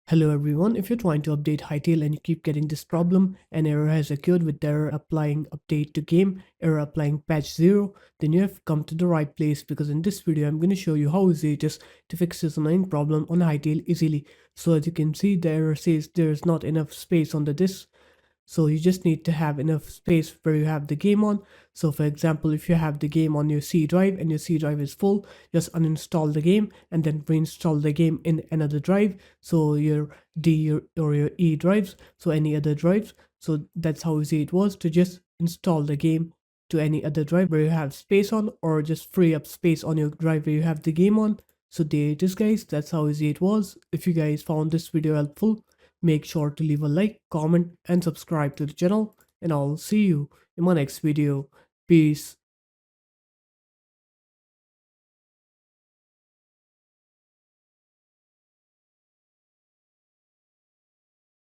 Hello everyone, if you're trying to update Hytale and you keep getting this problem, an error has occurred with error applying update to game, error applying patch 0, then you have come to the right place because in this video I'm going to show you how easy it is to fix this annoying problem on Hytale easily. So as you can see, the error says there is not enough space on the disk. So you just need to have enough space where you have the game on. So for example, if you have the game on your C drive and your C drive is full, just uninstall the game and then reinstall the game in another drive. So your or your E drives, so any other drives. So that's how easy it was to just install the game to any other drive where you have space on, or just free up space on your drive where you have the game on. So there it is guys, that's how easy it was. If you guys found this video helpful, make sure to leave a like, comment, and subscribe to the channel, and I'll see you in my next video. Peace.